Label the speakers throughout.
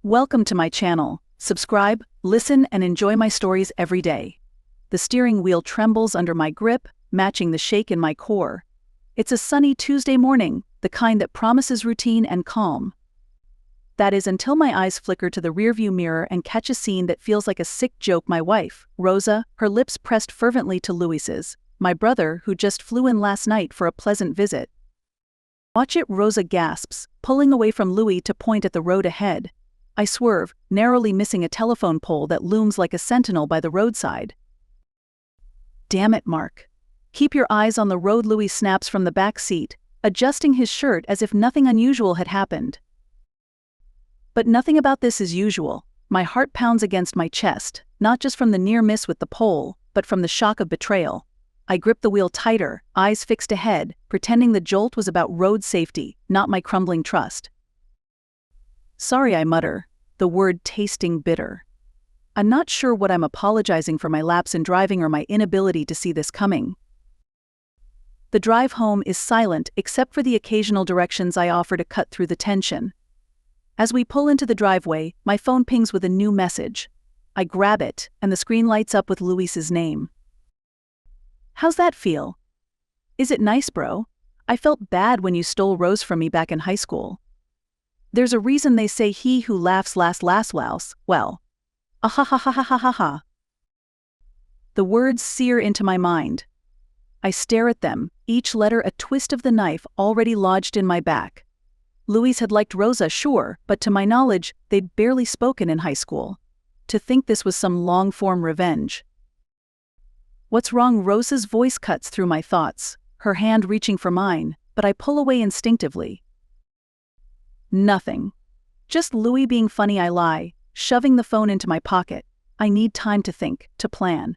Speaker 1: Welcome to my channel. Subscribe, listen, and enjoy my stories every day. The steering wheel trembles under my grip, matching the shake in my core. It's a sunny Tuesday morning, the kind that promises routine and calm. That is until my eyes flicker to the rearview mirror and catch a scene that feels like a sick joke. My wife, Rosa, her lips pressed fervently to Luis's, my brother who just flew in last night for a pleasant visit. Watch it, Rosa gasps, pulling away from Louis to point at the road ahead. I swerve, narrowly missing a telephone pole that looms like a sentinel by the roadside. Damn it, Mark. Keep your eyes on the road, Louis snaps from the back seat, adjusting his shirt as if nothing unusual had happened. But nothing about this is usual. My heart pounds against my chest, not just from the near miss with the pole, but from the shock of betrayal. I grip the wheel tighter, eyes fixed ahead, pretending the jolt was about road safety, not my crumbling trust. Sorry, I mutter, the word tasting bitter. I'm not sure what I'm apologizing for, my lapse in driving or my inability to see this coming. The drive home is silent except for the occasional directions I offer to cut through the tension. As we pull into the driveway, my phone pings with a new message. I grab it, and the screen lights up with Luis's name. How's that feel? Is it nice, bro? I felt bad when you stole Rose from me back in high school. There's a reason they say he who laughs last laughs, well. Ah. The words sear into my mind. I stare at them, each letter a twist of the knife already lodged in my back. Luis had liked Rosa, sure, but to my knowledge, they'd barely spoken in high school. To think this was some long-form revenge. What's wrong? Rosa's voice cuts through my thoughts, her hand reaching for mine, but I pull away instinctively. Nothing. Just Louis being funny, I lie, shoving the phone into my pocket. I need time to think, to plan.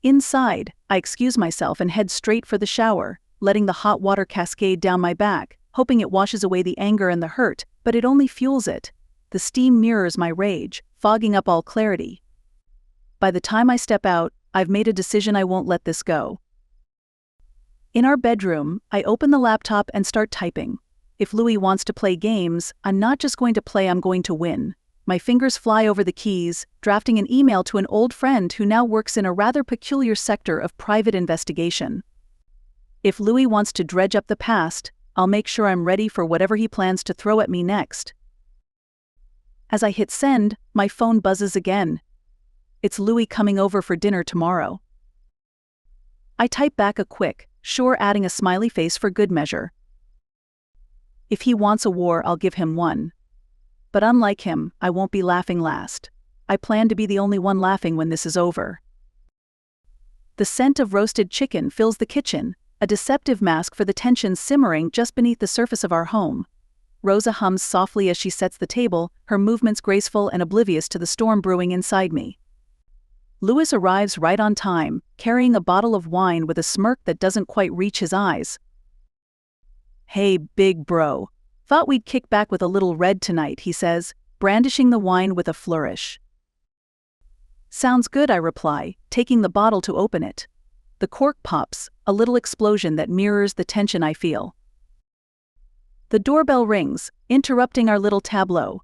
Speaker 1: Inside, I excuse myself and head straight for the shower, letting the hot water cascade down my back, hoping it washes away the anger and the hurt, but it only fuels it. The steam mirrors my rage, fogging up all clarity. By the time I step out, I've made a decision. I won't let this go. In our bedroom, I open the laptop and start typing. If Louis wants to play games, I'm not just going to play, I'm going to win. My fingers fly over the keys, drafting an email to an old friend who now works in a rather peculiar sector of private investigation. If Louis wants to dredge up the past, I'll make sure I'm ready for whatever he plans to throw at me next. As I hit send, my phone buzzes again. It's Louis coming over for dinner tomorrow. I type back a quick, sure, adding a smiley face for good measure. If he wants a war, I'll give him one. But unlike him, I won't be laughing last. I plan to be the only one laughing when this is over. The scent of roasted chicken fills the kitchen, a deceptive mask for the tension simmering just beneath the surface of our home. Rosa hums softly as she sets the table, her movements graceful and oblivious to the storm brewing inside me. Luis arrives right on time, carrying a bottle of wine with a smirk that doesn't quite reach his eyes. Hey, big bro. Thought we'd kick back with a little red tonight, he says, brandishing the wine with a flourish. Sounds good, I reply, taking the bottle to open it. The cork pops, a little explosion that mirrors the tension I feel. The doorbell rings, interrupting our little tableau.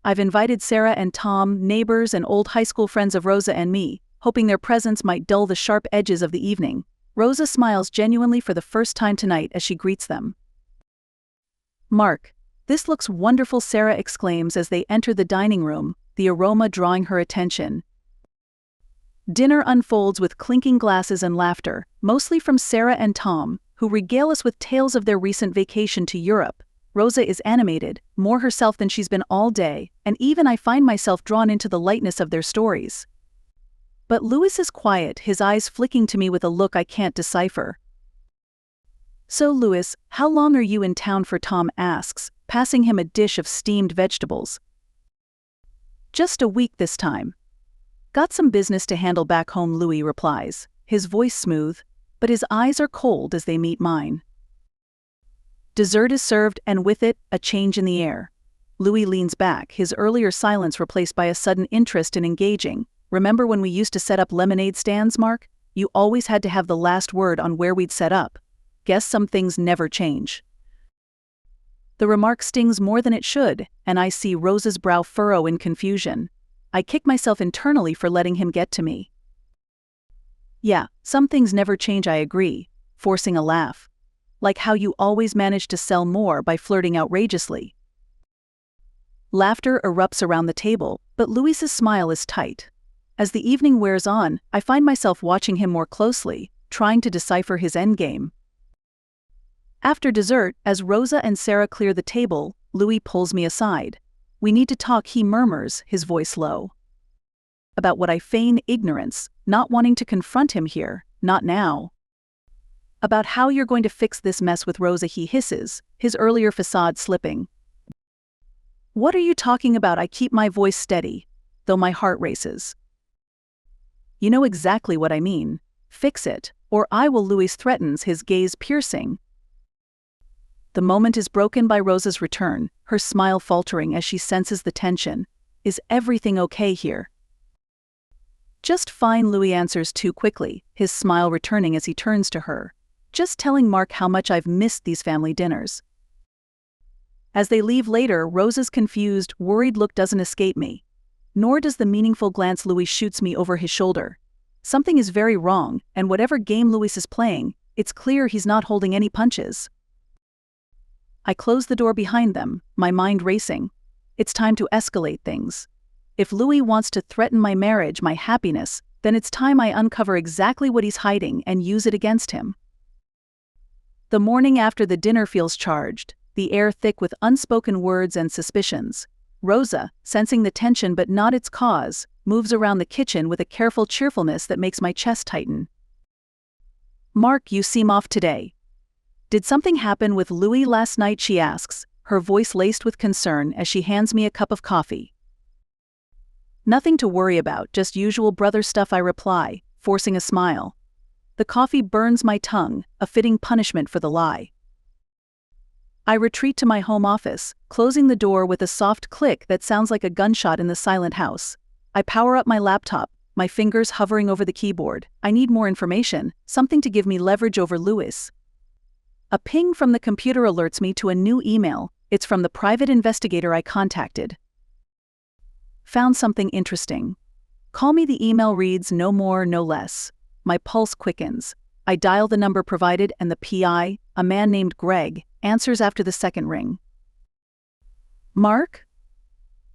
Speaker 1: I've invited Sarah and Tom, neighbors and old high school friends of Rosa and me, hoping their presence might dull the sharp edges of the evening. Rosa smiles genuinely for the first time tonight as she greets them. Mark, this looks wonderful, Sarah exclaims as they enter the dining room, the aroma drawing her attention. Dinner unfolds with clinking glasses and laughter, mostly from Sarah and Tom, who regale us with tales of their recent vacation to Europe. Rosa is animated, more herself than she's been all day, and even I find myself drawn into the lightness of their stories. But Luis is quiet, his eyes flicking to me with a look I can't decipher. So Luis, how long are you in town for? Tom asks, passing him a dish of steamed vegetables. Just a week this time. Got some business to handle back home, Louis replies, his voice smooth, but his eyes are cold as they meet mine. Dessert is served, and with it, a change in the air. Louis leans back, his earlier silence replaced by a sudden interest in engaging. Remember when we used to set up lemonade stands, Mark? You always had to have the last word on where we'd set up. Guess some things never change. The remark stings more than it should, and I see Rosa's brow furrow in confusion. I kick myself internally for letting him get to me. Yeah, some things never change, I agree, forcing a laugh. Like how you always manage to sell more by flirting outrageously. Laughter erupts around the table, but Luis's smile is tight. As the evening wears on, I find myself watching him more closely, trying to decipher his endgame. After dessert, as Rosa and Sarah clear the table, Louis pulls me aside. We need to talk, he murmurs, his voice low. About what I feign ignorance, not wanting to confront him here, not now. About how you're going to fix this mess with Rosa, he hisses, his earlier facade slipping. What are you talking about? I keep my voice steady, though my heart races. You know exactly what I mean. Fix it, or I will, Louis threatens, his gaze piercing. The moment is broken by Rosa's return, her smile faltering as she senses the tension. Is everything okay here? Just fine, Louis answers too quickly, his smile returning as he turns to her. Just telling Mark how much I've missed these family dinners. As they leave later, Rosa's confused, worried look doesn't escape me. Nor does the meaningful glance Louis shoots me over his shoulder. Something is very wrong, and whatever game Louis is playing, it's clear he's not holding any punches. I close the door behind them, my mind racing. It's time to escalate things. If Louis wants to threaten my marriage, my happiness, then it's time I uncover exactly what he's hiding and use it against him. The morning after the dinner feels charged, the air thick with unspoken words and suspicions. Rosa, sensing the tension but not its cause, moves around the kitchen with a careful cheerfulness that makes my chest tighten. Mark, you seem off today. Did something happen with Louis last night, she asks, her voice laced with concern as she hands me a cup of coffee. Nothing to worry about, just usual brother stuff, I reply, forcing a smile. The coffee burns my tongue, a fitting punishment for the lie. I retreat to my home office, closing the door with a soft click that sounds like a gunshot in the silent house. I power up my laptop, my fingers hovering over the keyboard. I need more information, something to give me leverage over Louis. A ping from the computer alerts me to a new email. It's from the private investigator I contacted. Found something interesting. Call me. The email reads, no more, no less. My pulse quickens. I dial the number provided and the PI, a man named Greg, answers after the second ring. Mark?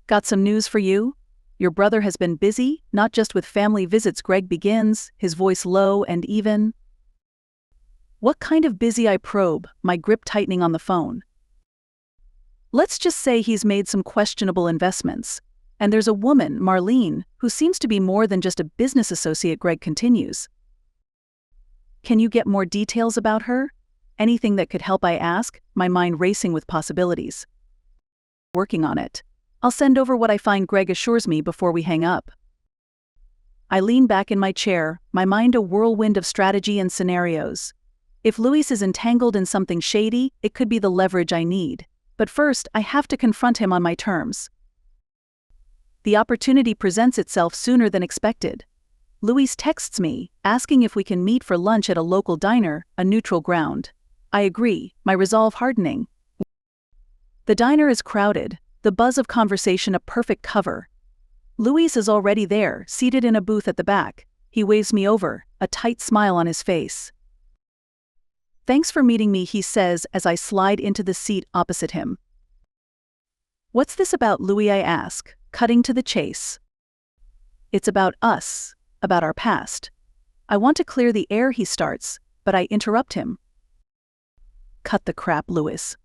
Speaker 1: Got some news for you. Your brother has been busy, not just with family visits, Greg begins, his voice low and even. What kind of busy? I probe, my grip tightening on the phone. Let's just say he's made some questionable investments. And there's a woman, Marlene, who seems to be more than just a business associate, Greg continues. Can you get more details about her? Anything that could help, I ask, my mind racing with possibilities. Working on it. I'll send over what I find, Greg assures me before we hang up. I lean back in my chair, my mind a whirlwind of strategy and scenarios. If Louis is entangled in something shady, it could be the leverage I need. But first, I have to confront him on my terms. The opportunity presents itself sooner than expected. Louis texts me, asking if we can meet for lunch at a local diner, a neutral ground. I agree, my resolve hardening. The diner is crowded, the buzz of conversation a perfect cover. Louis is already there, seated in a booth at the back. He waves me over, a tight smile on his face. Thanks for meeting me, he says as I slide into the seat opposite him. What's this about, Louis? I ask, cutting to the chase. It's about us, about our past. I want to clear the air, he starts, but I interrupt him. Cut the crap, Louis.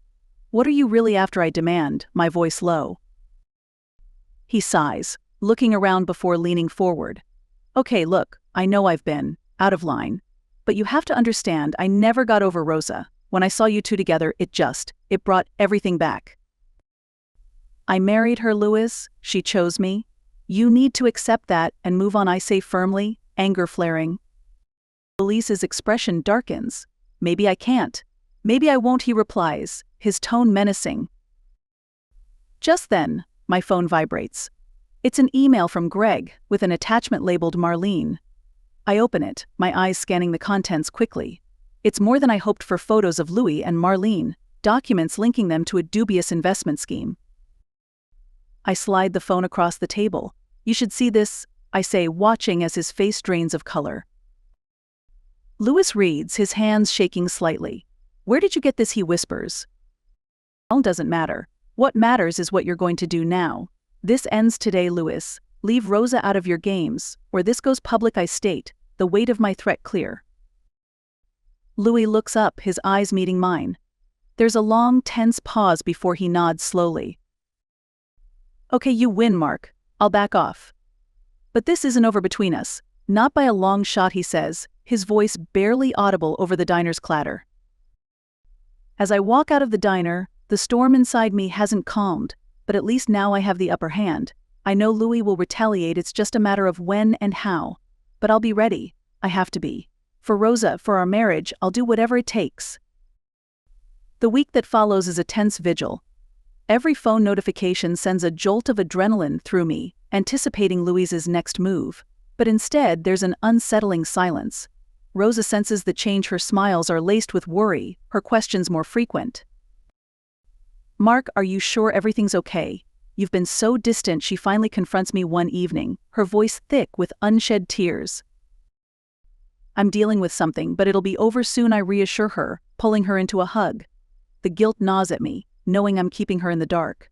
Speaker 1: What are you really after? I demand, my voice low. He sighs, looking around before leaning forward. Okay, look, I know I've been out of line. But you have to understand, I never got over Rosa. When I saw you two together, it brought everything back. I married her, Louis. She chose me. You need to accept that and move on, I say firmly, anger flaring. Louis's expression darkens. Maybe I can't. Maybe I won't, he replies, his tone menacing. Just then, my phone vibrates. It's an email from Greg, with an attachment labeled Marlene. I open it, my eyes scanning the contents quickly. It's more than I hoped for: photos of Louis and Marlene. documents linking them to a dubious investment scheme. I slide the phone across the table. You should see this, I say, watching as his face drains of color. Louis reads, his hands shaking slightly. Where did you get this, he whispers. All doesn't matter. What matters is what you're going to do now. This ends today, Louis. Leave Rosa out of your games, or this goes public, I state, the weight of my threat clear. Louis looks up, his eyes meeting mine. There's a long, tense pause before he nods slowly. Okay, you win, Mark. I'll back off. But this isn't over between us. Not by a long shot, he says, his voice barely audible over the diner's clatter. As I walk out of the diner, the storm inside me hasn't calmed, but at least now I have the upper hand. I know Louis will retaliate, it's just a matter of when and how. But I'll be ready. I have to be. For Rosa, for our marriage, I'll do whatever it takes. The week that follows is a tense vigil. Every phone notification sends a jolt of adrenaline through me, anticipating Louise's next move. But instead, there's an unsettling silence. Rosa senses the change. Her smiles are laced with worry, her questions more frequent. Mark, are you sure everything's okay? You've been so distant. She finally confronts me one evening, her voice thick with unshed tears. I'm dealing with something, but it'll be over soon, I reassure her, pulling her into a hug. The guilt gnaws at me, knowing I'm keeping her in the dark.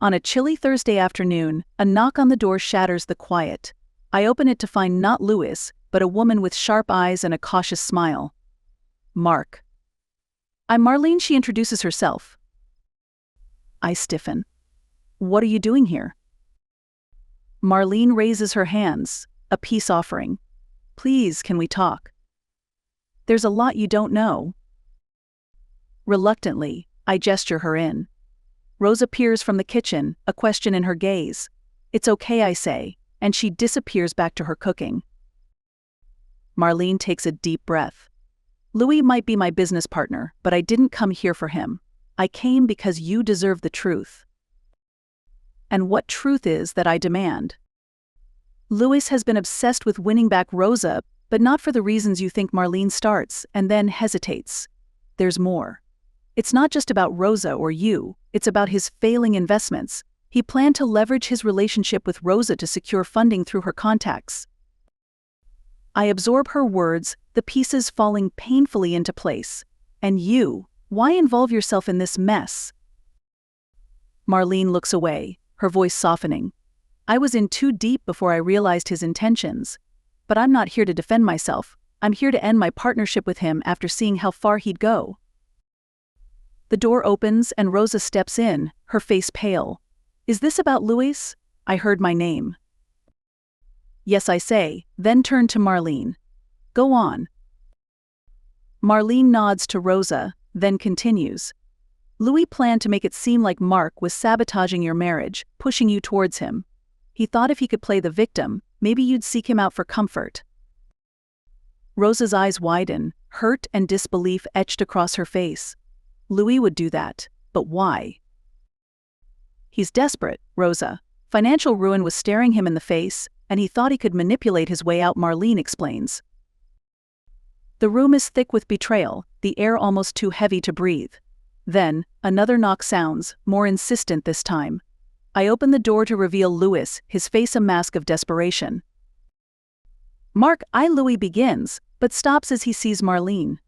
Speaker 1: On a chilly Thursday afternoon, a knock on the door shatters the quiet. I open it to find not Louis, but a woman with sharp eyes and a cautious smile. Mark. I'm Marlene, she introduces herself. I stiffen. What are you doing here? Marlene raises her hands, a peace offering. Please, can we talk? There's a lot you don't know. Reluctantly, I gesture her in. Rosa peers from the kitchen, a question in her gaze. It's okay, I say, and she disappears back to her cooking. Marlene takes a deep breath. Louis might be my business partner, but I didn't come here for him. I came because you deserve the truth. And what truth is that I demand? Louis has been obsessed with winning back Rosa, but not for the reasons you think. Marlene starts, and then hesitates. There's more. It's not just about Rosa or you, it's about his failing investments. He planned to leverage his relationship with Rosa to secure funding through her contacts. I absorb her words, the pieces falling painfully into place. And you, why involve yourself in this mess? Marlene looks away, her voice softening. I was in too deep before I realized his intentions. But I'm not here to defend myself. I'm here to end my partnership with him after seeing how far he'd go. The door opens and Rosa steps in, her face pale. Is this about Louis? I heard my name. Yes, I say, then turn to Marlene. Go on. Marlene nods to Rosa, then continues. Louis planned to make it seem like Mark was sabotaging your marriage, pushing you towards him. He thought if he could play the victim, maybe you'd seek him out for comfort. Rosa's eyes widen, hurt and disbelief etched across her face. Louis would do that, but why? He's desperate, Rosa. Financial ruin was staring him in the face, and he thought he could manipulate his way out, Marlene explains. The room is thick with betrayal, the air almost too heavy to breathe. Then, another knock sounds, more insistent this time. I open the door to reveal Louis, his face a mask of desperation. Mark, Louis begins, but stops as he sees Marlene.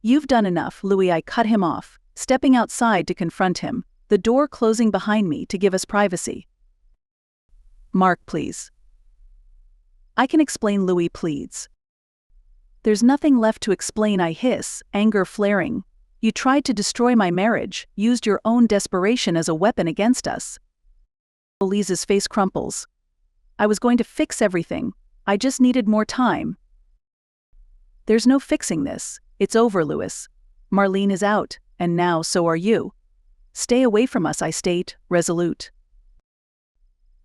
Speaker 1: You've done enough, Louis, I cut him off, stepping outside to confront him, the door closing behind me to give us privacy. Mark, please. I can explain, Louis pleads. There's nothing left to explain, I hiss, anger flaring. You tried to destroy my marriage, used your own desperation as a weapon against us. Louise's face crumples. I was going to fix everything. I just needed more time. There's no fixing this. It's over, Louis. Marlene is out, and now so are you. Stay away from us, I state, resolute.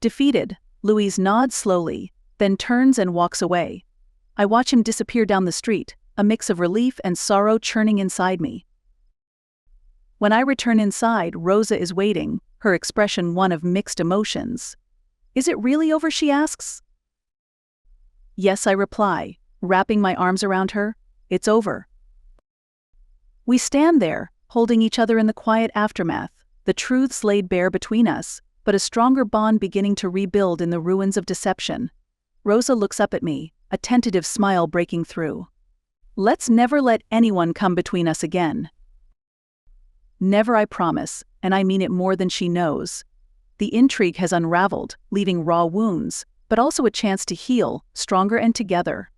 Speaker 1: Defeated, Louis nods slowly, then turns and walks away. I watch him disappear down the street, a mix of relief and sorrow churning inside me. When I return inside, Rosa is waiting, her expression one of mixed emotions. Is it really over, she asks. Yes, I reply, wrapping my arms around her. It's over. We stand there, holding each other in the quiet aftermath, the truths laid bare between us, but a stronger bond beginning to rebuild in the ruins of deception. Rosa looks up at me, a tentative smile breaking through. Let's never let anyone come between us again. Never, I promise, and I mean it more than she knows. The intrigue has unraveled, leaving raw wounds, but also a chance to heal, stronger and together.